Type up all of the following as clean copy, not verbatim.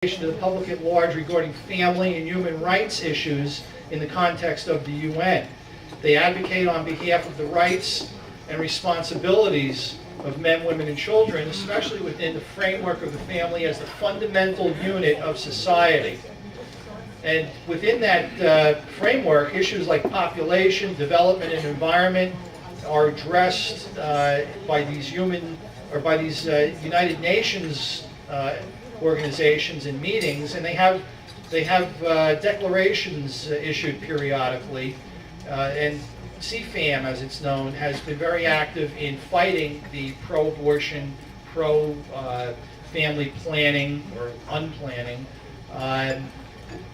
To the public at large regarding family and human rights issues in the context of the UN. They advocate on behalf of the rights and responsibilities of men, women, and children, especially within the framework of the family as the fundamental unit of society. And within that framework, issues like population, development, and environment are addressed by these United Nations organizations and meetings, and they have declarations issued periodically, and CFAM, as it's known, has been very active in fighting the pro-abortion, pro-family planning or unplanning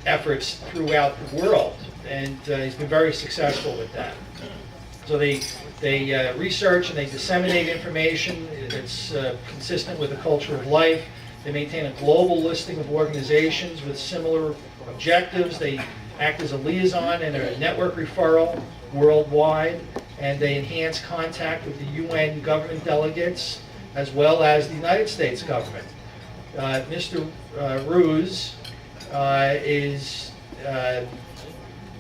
efforts throughout the world, and he's been very successful with that. So they research and they disseminate information that's consistent with the culture of life. They maintain a global listing of organizations with similar objectives. They act as a liaison and a network referral worldwide, and they enhance contact with the UN government delegates as well as the United States government. Mr. Ruse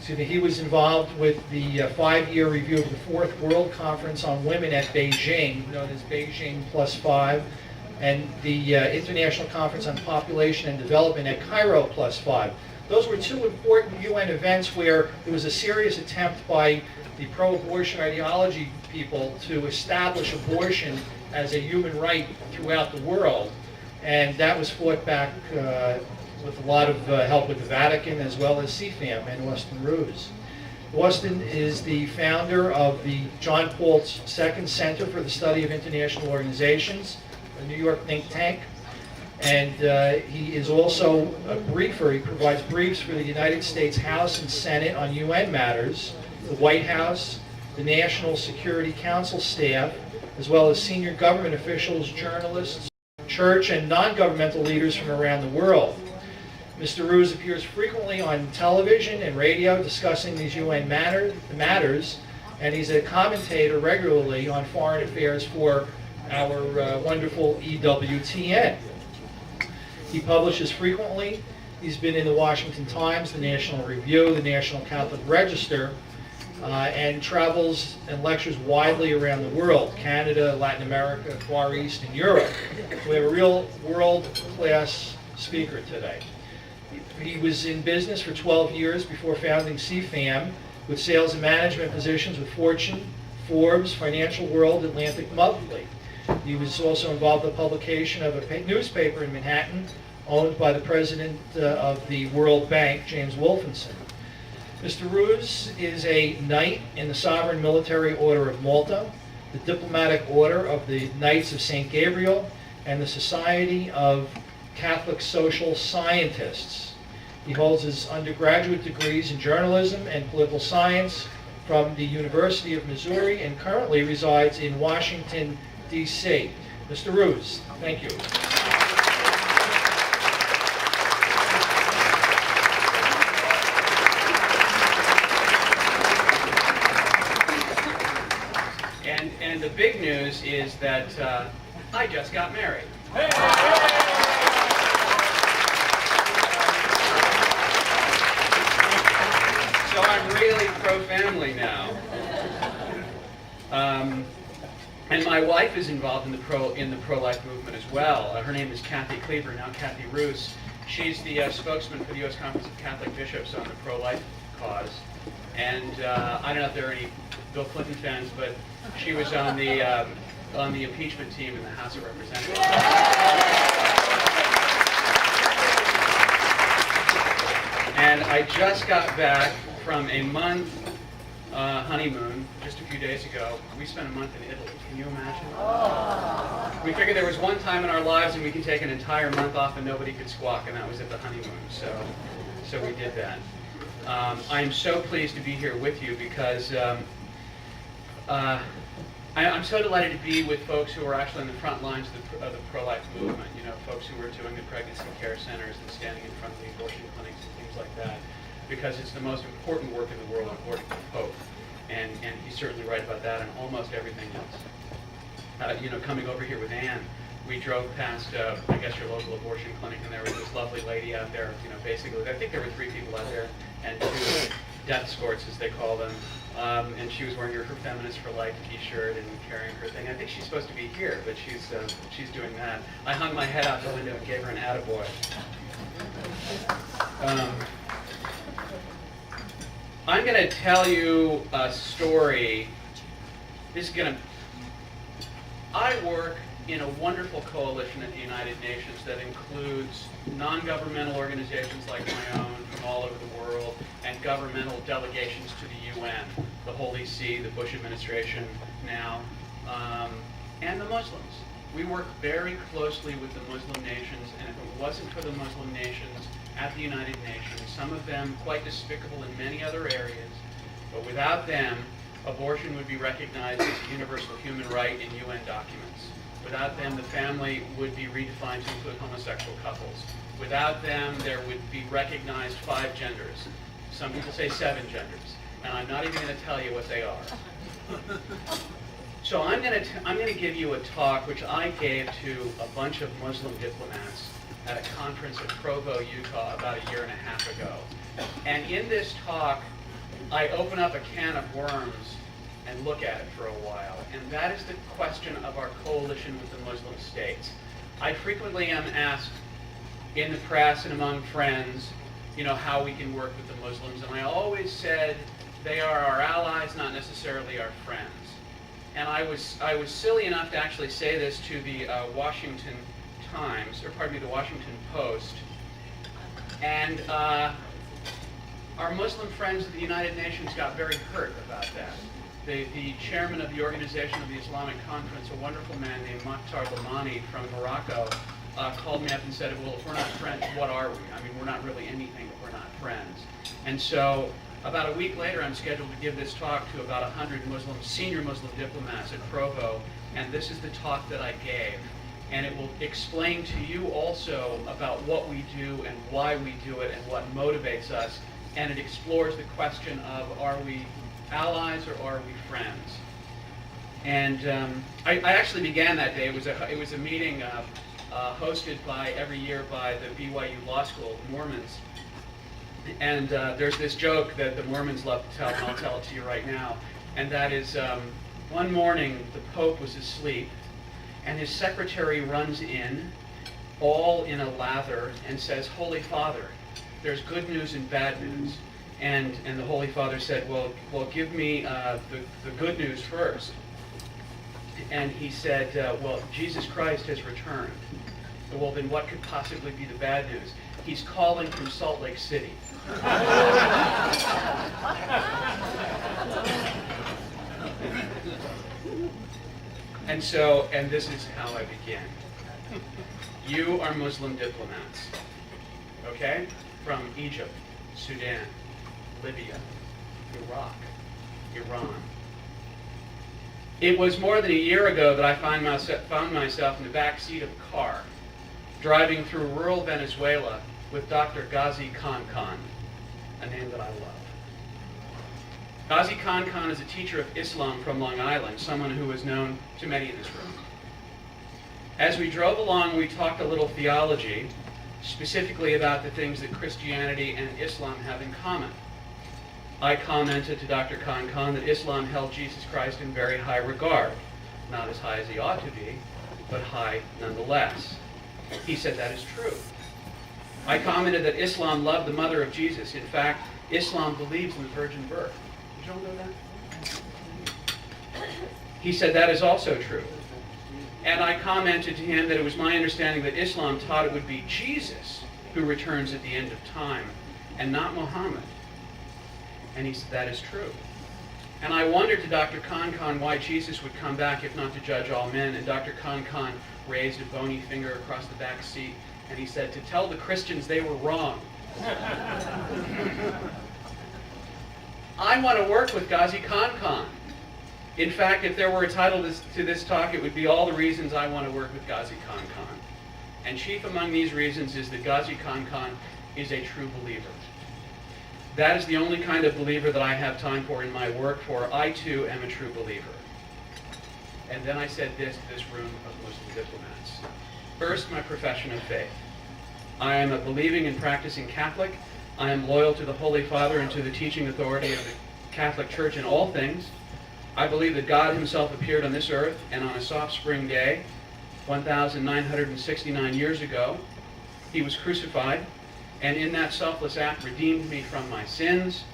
he was involved with the 5-year review of the 4th World Conference on Women at Beijing, known as Beijing +5, and the International Conference on Population and Development at Cairo +5. Those were two important UN events where there was a serious attempt by the pro-abortion ideology people to establish abortion as a human right throughout the world, and that was fought back with a lot of help with the Vatican as well as CFAM and Austin Ruse. Austin is the founder of the John Paul II Center for the Study of International Organizations, a New York think tank, and he is also a briefer. He provides briefs for the United States House and Senate on UN matters, the White House, the National Security Council staff, as well as senior government officials, journalists, church, and non-governmental leaders from around the world. Mr. Ruse appears frequently on television and radio discussing these UN matters, and he's a commentator regularly on foreign affairs for our wonderful EWTN. He publishes frequently. He's been in the Washington Times, the National Review, the National Catholic Register, and travels and lectures widely around the world, Canada, Latin America, Far East, and Europe. We have a real world-class speaker today. He was in business for 12 years before founding CFAM, with sales and management positions with Fortune, Forbes, Financial World, Atlantic Monthly. He was also involved in the publication of a newspaper in Manhattan owned by the president of the World Bank, James Wolfenson. Mr. Ruse is a Knight in the Sovereign Military Order of Malta, the Diplomatic Order of the Knights of St. Gabriel, and the Society of Catholic Social Scientists. He holds his undergraduate degrees in journalism and political science from the University of Missouri and currently resides in Washington, D.C. Mr. Ruse, thank you. And the big news is that I just got married. Hey! So I'm really pro-family now. And my wife is involved in the pro-life movement as well. Her name is Kathy Cleaver, now Kathy Ruse. She's the spokesman for the U.S. Conference of Catholic Bishops on the pro-life cause. And I don't know if there are any Bill Clinton fans, but she was on the impeachment team in the House of Representatives. And I just got back from a month honeymoon just a few days ago. We spent a month in Italy. Can you imagine? We figured there was one time in our lives and we could take an entire month off and nobody could squawk, and that was at the honeymoon. So we did that. I'm so pleased to be here with you because I'm so delighted to be with folks who are actually on the front lines of the pro-life movement. You know, folks who are doing the pregnancy care centers and standing in front of the abortion clinics and things like that, because it's the most important work in the world, according to the Pope. And he's certainly right about that and almost everything else. You know, coming over here with Anne we drove past, I guess, your local abortion clinic, and there was this lovely lady out there, basically, I think there were 3 people out there, and 2 death escorts, as they call them, and she was wearing her Feminists for Life t-shirt and carrying her thing. I think she's supposed to be here, but she's doing that. I hung my head out the window and gave her an attaboy. I'm going to tell you a story. I work in a wonderful coalition at the United Nations that includes non-governmental organizations like my own from all over the world and governmental delegations to the UN, the Holy See, the Bush administration now, and the Muslims. We work very closely with the Muslim nations, and if it wasn't for the Muslim nations at the United Nations, some of them quite despicable in many other areas, but without them, abortion would be recognized as a universal human right in UN documents. Without them, the family would be redefined to include homosexual couples. Without them, there would be recognized 5 genders. Some people say 7 genders, and I'm not even going to tell you what they are. So I'm going to give you a talk which I gave to a bunch of Muslim diplomats at a conference in Provo, Utah, about 1.5 years ago. And in this talk, I open up a can of worms and look at it for a while. And that is the question of our coalition with the Muslim states. I frequently am asked in the press and among friends, how we can work with the Muslims. And I always said they are our allies, not necessarily our friends. And I was silly enough to actually say this to the Washington Post. And our Muslim friends at the United Nations got very hurt about that. The chairman of the Organization of the Islamic Conference, a wonderful man named Mokhtar Lamani from Morocco, called me up and said, well, if we're not friends, what are we? I mean, we're not really anything if we're not friends. And so about a week later, I'm scheduled to give this talk to about 100 senior Muslim diplomats at Provo, and this is the talk that I gave. And it will explain to you also about what we do and why we do it and what motivates us. And it explores the question of, are we allies or are we friends? And I actually began that day. It was a meeting hosted every year by the BYU Law School, Mormons. And there's this joke that the Mormons love to tell, and I'll tell it to you right now. And that is, one morning the Pope was asleep, and his secretary runs in, all in a lather, and says, "Holy Father, there's good news and bad news." And the Holy Father said, well, give me the good news first. And he said, well, Jesus Christ has returned. Well, then what could possibly be the bad news? He's calling from Salt Lake City. And this is how I began. You are Muslim diplomats, okay? From Egypt, Sudan, Libya, Iraq, Iran. It was more than a year ago that I found myself in the back seat of a car, driving through rural Venezuela with Dr. Ghazi Khan, a name that I love. Ghazi Khan is a teacher of Islam from Long Island, someone who is known to many in this room. As we drove along, we talked a little theology, specifically about the things that Christianity and Islam have in common. I commented to Dr. Khan that Islam held Jesus Christ in very high regard, not as high as he ought to be, but high nonetheless. He said that is true. I commented that Islam loved the mother of Jesus. In fact, Islam believes in the virgin birth. Did you all know that? He said that is also true. And I commented to him that it was my understanding that Islam taught it would be Jesus who returns at the end of time, and not Muhammad. And he said that is true. And I wondered to Dr. Khan why Jesus would come back if not to judge all men. And Dr. Khan raised a bony finger across the back seat, and he said, to tell the Christians they were wrong. I want to work with Ghazi Khan. In fact, if there were a title to this talk, it would be All the Reasons I Want to Work with Ghazi Khan. And chief among these reasons is that Ghazi Khan is a true believer. That is the only kind of believer that I have time for in my work, for I too am a true believer. And then I said this to this room of Muslim diplomats. First, my profession of faith. I am a believing and practicing Catholic. I am loyal to the Holy Father and to the teaching authority of the Catholic Church in all things. I believe that God himself appeared on this earth, and on a soft spring day, 1,969 years ago, he was crucified, and in that selfless act redeemed me from my sins,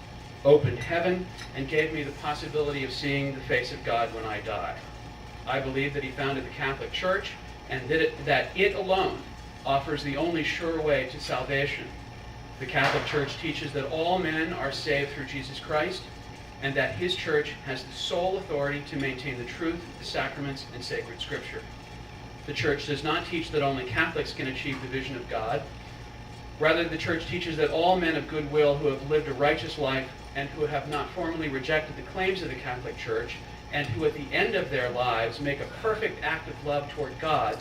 opened heaven, and gave me the possibility of seeing the face of God when I die. I believe that he founded the Catholic Church, and that it alone offers the only sure way to salvation. The Catholic Church teaches that all men are saved through Jesus Christ, and that his church has the sole authority to maintain the truth, the sacraments, and sacred scripture. The church does not teach that only Catholics can achieve the vision of God. Rather, the church teaches that all men of goodwill who have lived a righteous life and who have not formally rejected the claims of the Catholic Church, and who at the end of their lives make a perfect act of love toward God,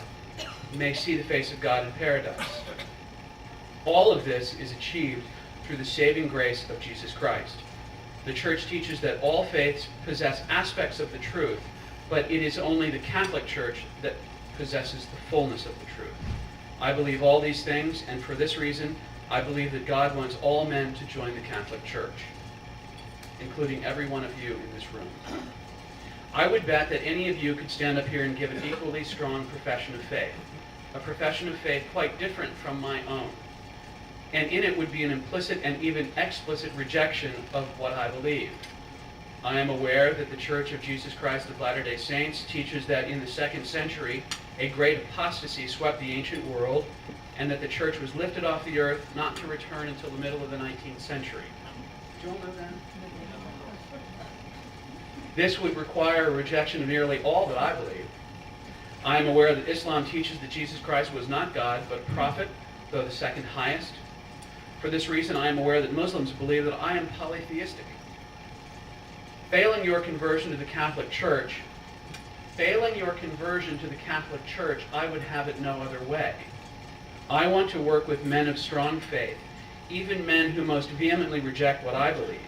may see the face of God in paradise. All of this is achieved through the saving grace of Jesus Christ. The Church teaches that all faiths possess aspects of the truth, but it is only the Catholic Church that possesses the fullness of the truth. I believe all these things, and for this reason, I believe that God wants all men to join the Catholic Church, including every one of you in this room. I would bet that any of you could stand up here and give an equally strong profession of faith, a profession of faith quite different from my own. And in it would be an implicit and even explicit rejection of what I believe. I am aware that the Church of Jesus Christ of Latter-day Saints teaches that in the 2nd century, a great apostasy swept the ancient world, and that the Church was lifted off the earth not to return until the middle of the 19th century. Do you all know that? This would require a rejection of nearly all that I believe. I am aware that Islam teaches that Jesus Christ was not God, but a prophet, though the second highest. For this reason, I am aware that Muslims believe that I am polytheistic. Failing your conversion to the Catholic Church, I would have it no other way. I want to work with men of strong faith, even men who most vehemently reject what I believe.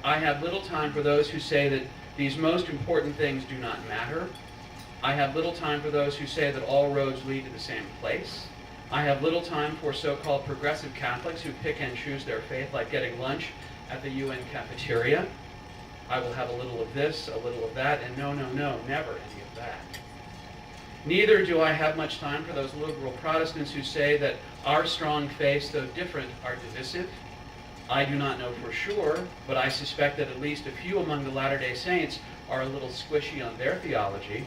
I have little time for those who say that these most important things do not matter. I have little time for those who say that all roads lead to the same place. I have little time for so-called progressive Catholics who pick and choose their faith like getting lunch at the UN cafeteria. I will have a little of this, a little of that, and no, never any of that. Neither do I have much time for those liberal Protestants who say that our strong faiths, though different, are divisive. I do not know for sure, but I suspect that at least a few among the Latter-day Saints are a little squishy on their theology.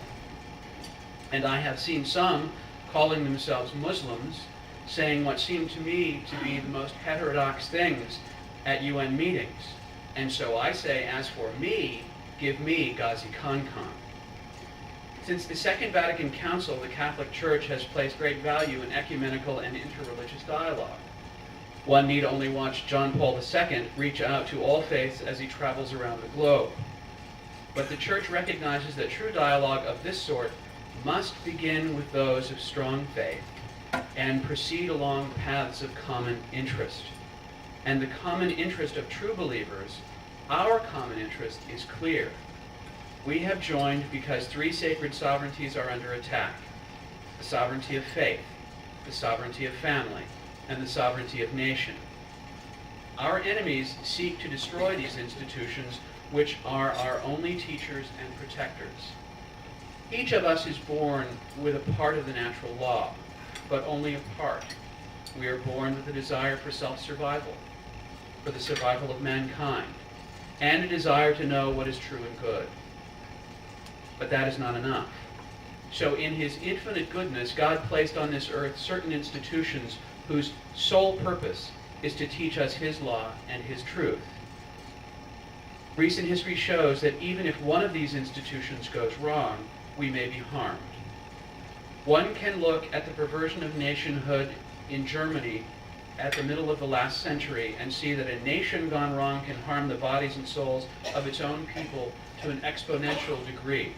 And I have seen some calling themselves Muslims, saying what seem to me to be the most heterodox things at UN meetings. And so I say, as for me, give me Ghazi Khan Khan. Since the Second Vatican Council, the Catholic Church has placed great value in ecumenical and interreligious dialogue. One need only watch John Paul II reach out to all faiths as he travels around the globe. But the Church recognizes that true dialogue of this sort must begin with those of strong faith and proceed along paths of common interest. And the common interest of true believers, our common interest, is clear. We have joined because three sacred sovereignties are under attack: the sovereignty of faith, the sovereignty of family, and the sovereignty of nation. Our enemies seek to destroy these institutions, which are our only teachers and protectors. Each of us is born with a part of the natural law, but only a part. We are born with a desire for self-survival, for the survival of mankind, and a desire to know what is true and good. But that is not enough. So in his infinite goodness, God placed on this earth certain institutions whose sole purpose is to teach us his law and his truth. Recent history shows that even if one of these institutions goes wrong, we may be harmed. One can look at the perversion of nationhood in Germany at the middle of the last century and see that a nation gone wrong can harm the bodies and souls of its own people to an exponential degree.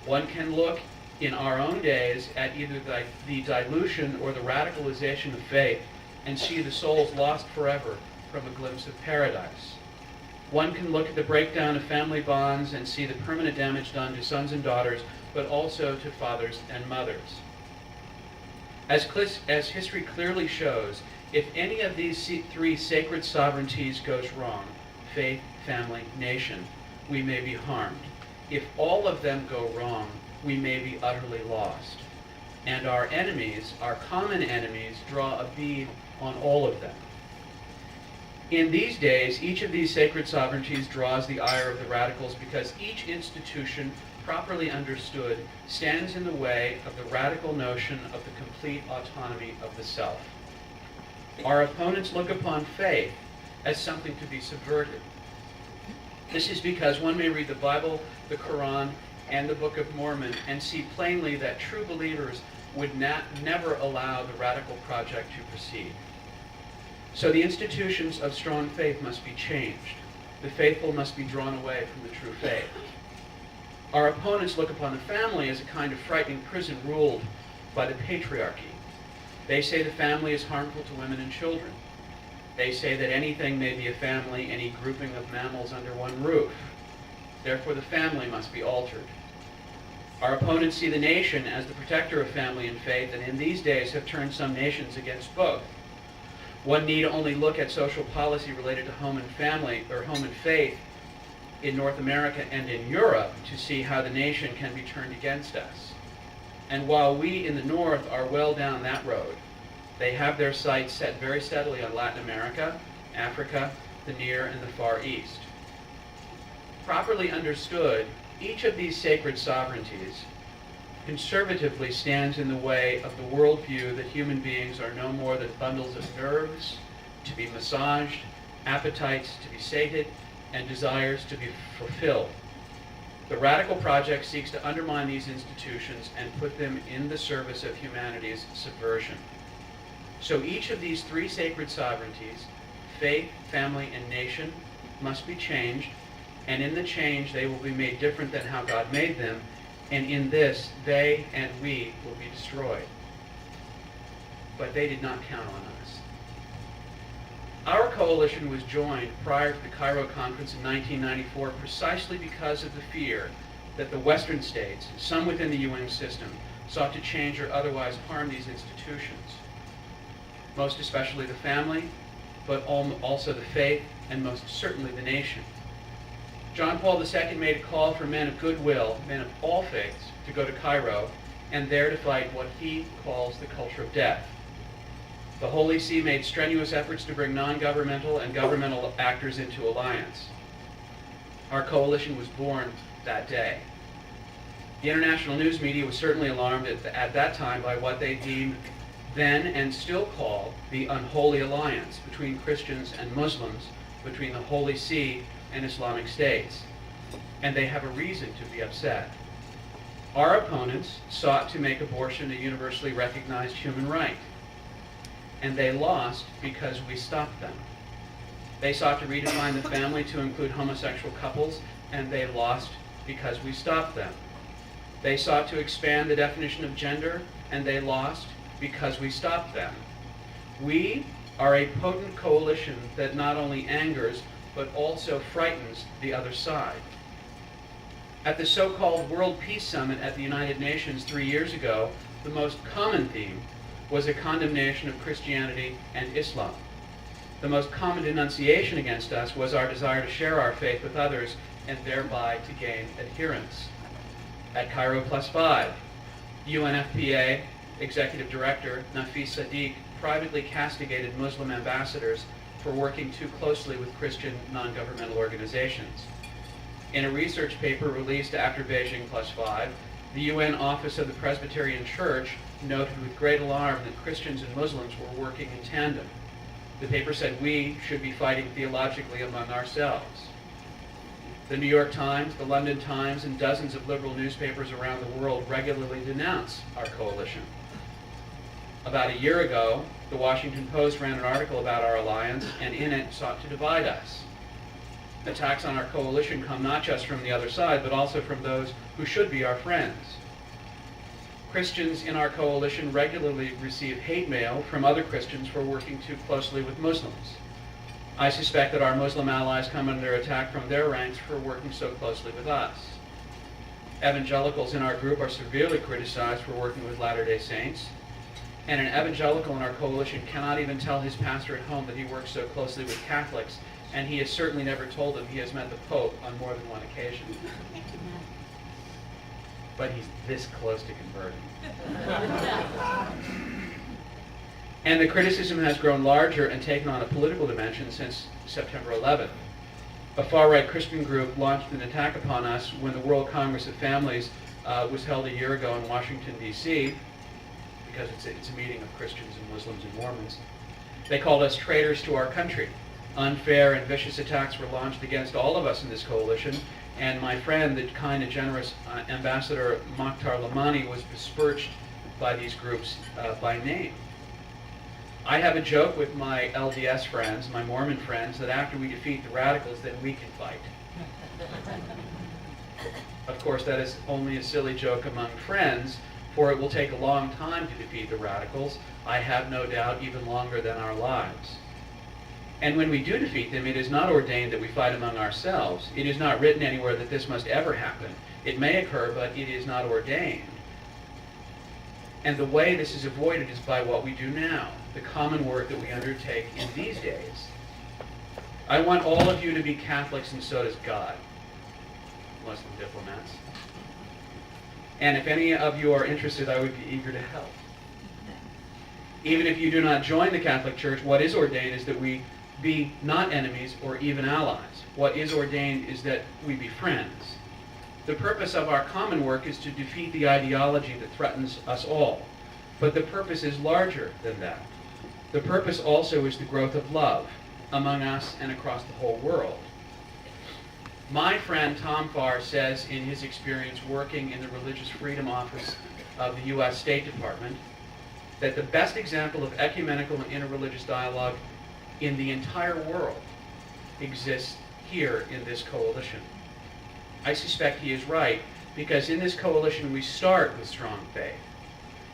One can look in our own days at either the dilution or the radicalization of faith and see the souls lost forever from a glimpse of paradise. One can look at the breakdown of family bonds and see the permanent damage done to sons and daughters, but also to fathers and mothers. As history clearly shows, if any of these three sacred sovereignties goes wrong, faith, family, nation, we may be harmed. If all of them go wrong, we may be utterly lost. And our enemies, our common enemies, draw a bead on all of them. In these days, each of these sacred sovereignties draws the ire of the radicals because each institution, properly understood, stands in the way of the radical notion of the complete autonomy of the self. Our opponents look upon faith as something to be subverted. This is because one may read the Bible, the Quran, and the Book of Mormon and see plainly that true believers would never allow the radical project to proceed. So the institutions of strong faith must be changed. The faithful must be drawn away from the true faith. Our opponents look upon the family as a kind of frightening prison ruled by the patriarchy. They say the family is harmful to women and children. They say that anything may be a family, any grouping of mammals under one roof. Therefore, the family must be altered. Our opponents see the nation as the protector of family and faith, and in these days have turned some nations against both. One need only look at social policy related to home and family, or home and faith, in North America and in Europe to see how the nation can be turned against us. And while we in the North are well down that road, they have their sights set very steadily on Latin America, Africa, the Near and the Far East. Properly understood, each of these sacred sovereignties conservatively stands in the way of the worldview that human beings are no more than bundles of nerves to be massaged, appetites to be sated, and desires to be fulfilled. The radical project seeks to undermine these institutions and put them in the service of humanity's subversion. So each of these three sacred sovereignties, faith, family, and nation, must be changed, and in the change they will be made different than how God made them, and in this they and we will be destroyed. But they did not count on us. Our coalition was joined prior to the Cairo Conference in 1994 precisely because of the fear that the Western states, some within the UN system, sought to change or otherwise harm these institutions, most especially the family, but also the faith, and most certainly the nation. John Paul II made a call for men of goodwill, men of all faiths, to go to Cairo and there to fight what he calls the culture of death. The Holy See made strenuous efforts to bring non-governmental and governmental actors into alliance. Our coalition was born that day. The international news media was certainly alarmed at that time by what they deemed then and still call the unholy alliance between Christians and Muslims, between the Holy See and Islamic states. And they have a reason to be upset. Our opponents sought to make abortion a universally recognized human right. And they lost because we stopped them. They sought to redefine the family to include homosexual couples, and they lost because we stopped them. They sought to expand the definition of gender, and they lost because we stopped them. We are a potent coalition that not only angers, but also frightens the other side. At the so-called World Peace Summit at the United Nations 3 years ago, the most common theme was a condemnation of Christianity and Islam. The most common denunciation against us was our desire to share our faith with others and thereby to gain adherence. At Cairo Plus 5, UNFPA Executive Director Nafis Sadiq privately castigated Muslim ambassadors for working too closely with Christian non-governmental organizations. In a research paper released after Beijing Plus 5, the UN Office of the Presbyterian Church noted with great alarm that Christians and Muslims were working in tandem. The paper said we should be fighting theologically among ourselves. The New York Times, the London Times, and dozens of liberal newspapers around the world regularly denounce our coalition. About a year ago, the Washington Post ran an article about our alliance, and in it sought to divide us. Attacks on our coalition come not just from the other side, but also from those who should be our friends. Christians in our coalition regularly receive hate mail from other Christians for working too closely with Muslims. I suspect that our Muslim allies come under attack from their ranks for working so closely with us. Evangelicals in our group are severely criticized for working with Latter-day Saints, and an evangelical in our coalition cannot even tell his pastor at home that he works so closely with Catholics, and he has certainly never told them he has met the Pope on more than one occasion. But he's this close to converting. And the criticism has grown larger and taken on a political dimension since September 11th. A far-right Christian group launched an attack upon us when the World Congress of Families was held a year ago in Washington, D.C., because it's a meeting of Christians and Muslims and Mormons. They called us traitors to our country. Unfair and vicious attacks were launched against all of us in this coalition, and my friend, the kind and generous Ambassador Mokhtar Lamani, was besmirched by these groups by name. I have a joke with my LDS friends, my Mormon friends, that after we defeat the radicals, then we can fight. Of course, that is only a silly joke among friends, for it will take a long time to defeat the radicals, I have no doubt even longer than our lives. And when we do defeat them, it is not ordained that we fight among ourselves. It is not written anywhere that this must ever happen. It may occur, but it is not ordained. And the way this is avoided is by what we do now, the common work that we undertake in these days. I want all of you to be Catholics, and so does God, Muslim diplomats. And if any of you are interested, I would be eager to help. Even if you do not join the Catholic Church, what is ordained is that we be not enemies or even allies. What is ordained is that we be friends. The purpose of our common work is to defeat the ideology that threatens us all. But the purpose is larger than that. The purpose also is the growth of love among us and across the whole world. My friend Tom Farr says in his experience working in the Religious Freedom Office of the U.S. State Department that the best example of ecumenical and interreligious dialogue in the entire world exists here in this coalition. I suspect he is right, because in this coalition we start with strong faith.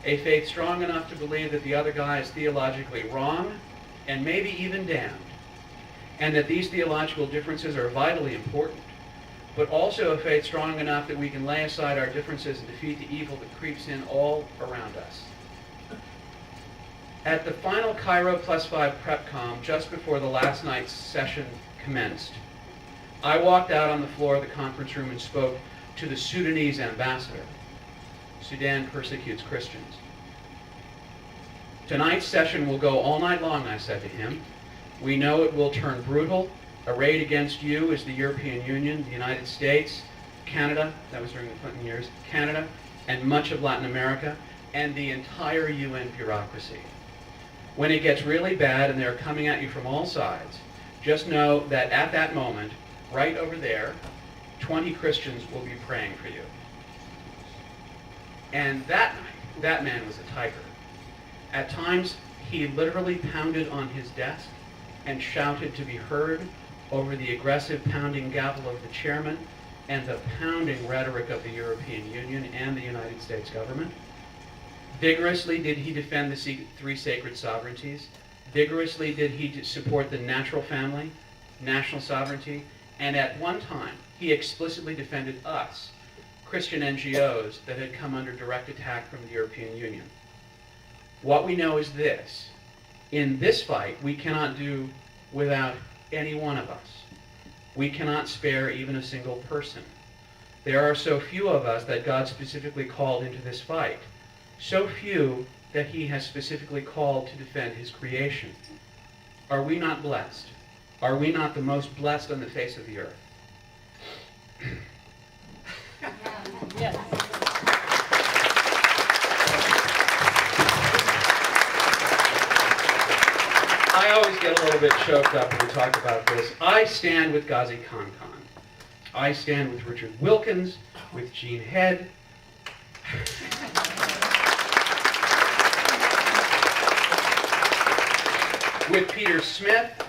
A faith strong enough to believe that the other guy is theologically wrong and maybe even damned, and that these theological differences are vitally important, but also a faith strong enough that we can lay aside our differences and defeat the evil that creeps in all around us. At the final Cairo +5 PrepCom, just before the last night's session commenced, I walked out on the floor of the conference room and spoke to the Sudanese ambassador. Sudan persecutes Christians. Tonight's session will go all night long, I said to him. We know it will turn brutal. Arrayed against you is the European Union, the United States, Canada, that was during the Clinton years, Canada, and much of Latin America, and the entire UN bureaucracy. When it gets really bad and they're coming at you from all sides, just know that at that moment, right over there, 20 Christians will be praying for you. And that night, that man was a tiger. At times, he literally pounded on his desk and shouted to be heard over the aggressive pounding gavel of the chairman and the pounding rhetoric of the European Union and the United States government. Vigorously did he defend the three sacred sovereignties. Vigorously did he support the natural family, national sovereignty, and at one time, he explicitly defended us, Christian NGOs that had come under direct attack from the European Union. What we know is this. In this fight, we cannot do without any one of us. We cannot spare even a single person. There are so few of us that God specifically called into this fight. So few that he has specifically called to defend his creation. Are we not blessed? Are we not the most blessed on the face of the earth? Yes. I always get a little bit choked up when we talk about this. I stand with Ghazi Khan. I stand with Richard Wilkins, with Gene Head. With Peter Smith,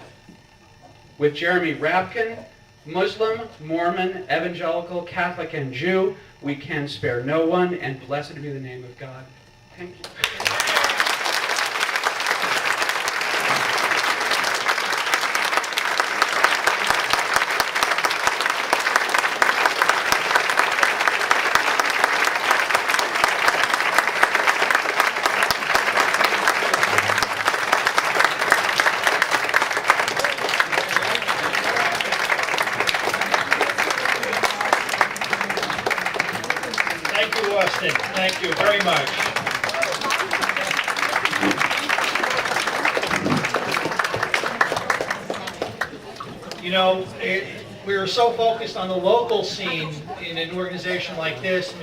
with Jeremy Rabkin, Muslim, Mormon, Evangelical, Catholic, and Jew. We can spare no one, and blessed be the name of God. Thank you. Weston. Thank you very much. You know, we are so focused on the local scene in an organization like this.